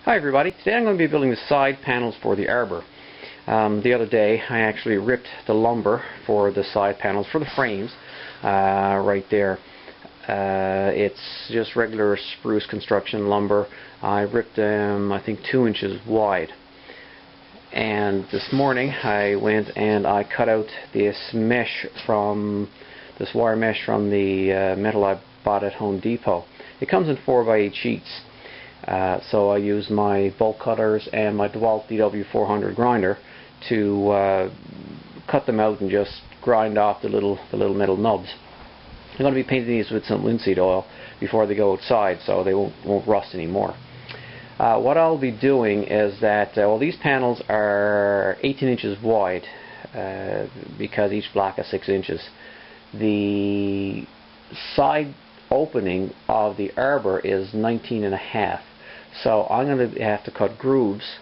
Hi everybody, today I'm going to be building the side panels for the Arbour. The other day I actually ripped the lumber for the side panels for the frames right there. It's just regular spruce construction lumber. I ripped them I think 2 inches wide. And this morning I went and I cut out this wire mesh from the metal I bought at Home Depot. It comes in 4x8 sheets. So I used my bolt cutters and my DeWalt DW400 grinder to cut them out and just grind off the little metal nubs. I'm going to be painting these with some linseed oil before they go outside so they won't rust anymore. What I'll be doing is that these panels are 18 inches wide because each block is 6 inches. The side opening of the Arbour is 19.5. So I'm going to have to cut grooves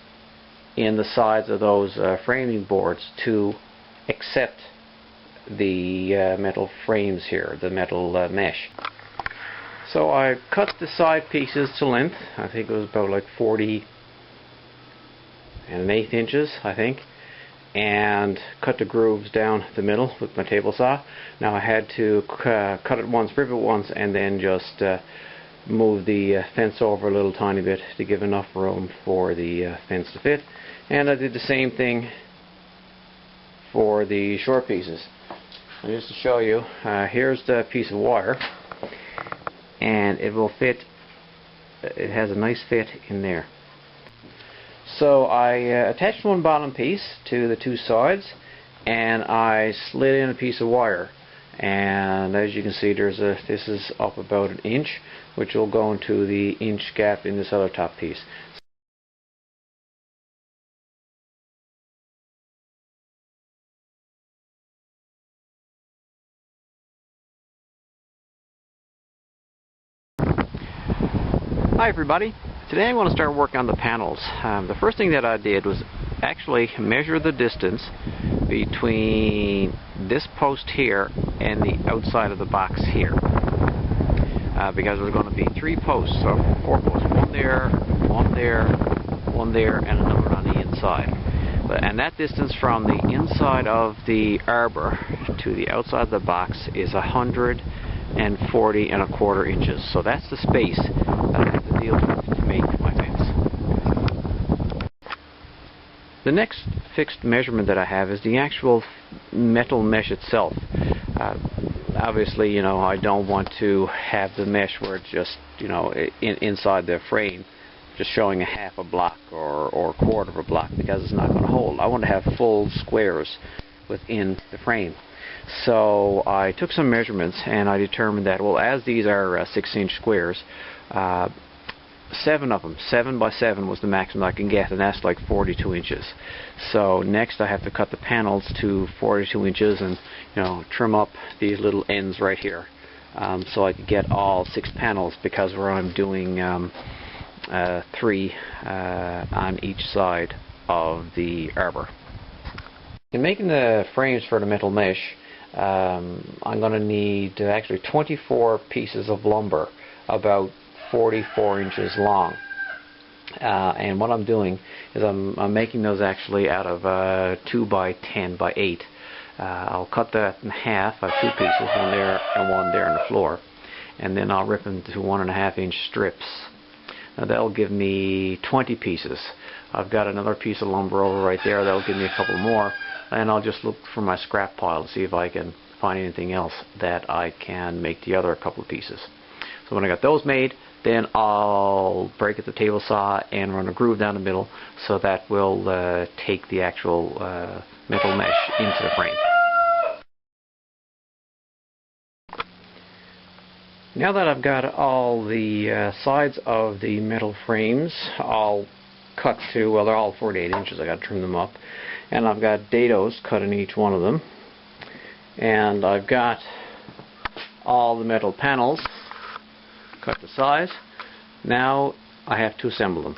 in the sides of those framing boards to accept the metal frames here, the metal mesh. So I cut the side pieces to length. I think it was about like 40 1/8 inches, I think, and cut the grooves down the middle with my table saw. Now I had to cut it once, rip it once, and then just move the fence over a little tiny bit to give enough room for the fence to fit. And I did the same thing for the short pieces. And just to show you, here's the piece of wire, and it will fit. It has a nice fit in there. So I attached one bottom piece to the two sides, and I slid in a piece of wire. And as you can see, this is up about 1 inch, which will go into the inch gap in this other top piece. Hi everybody. Today I want to start working on the panels. The first thing that I did was actually measure the distance between this post here and the outside of the box here, because there's going to be 3 posts, so 4 posts, one there, and another on the inside. And that distance from the inside of the Arbour to the outside of the box is 140 1/4 inches. So that's the space that I have to deal with to make my fence. The next fixed measurement that I have is the actual metal mesh itself. Obviously, I don't want to have the mesh where it's just, inside the frame, just showing a half a block or a quarter of a block, because it's not going to hold. I want to have full squares within the frame. So I took some measurements and I determined that, well, as these are 6-inch squares, 7 of them, 7 by 7 was the maximum I can get, and that's like 42 inches. So next I have to cut the panels to 42 inches and trim up these little ends right here, so I could get all 6 panels, because where I'm doing 3 on each side of the Arbour. In making the frames for the metal mesh, I'm going to need actually 24 pieces of lumber, about 44 inches long. And what I'm doing is I'm making those actually out of 2 by 10 by 8. I'll cut that in half. I have 2 pieces, one there and one there on the floor, and then I'll rip them to 1.5 inch strips. Now that'll give me 20 pieces. I've got another piece of lumber over right there. That'll give me a couple more, and I'll just look for my scrap pile to see if I can find anything else that I can make the other couple of pieces. So when I got those made, then I'll break at the table saw and run a groove down the middle, so that will take the actual metal mesh into the frame. Now that I've got all the sides of the metal frames all cut to, well, they're all 48 inches, I got to trim them up, and I've got dados cut in each one of them, and I've got all the metal panels cut to size. Now I have to assemble them.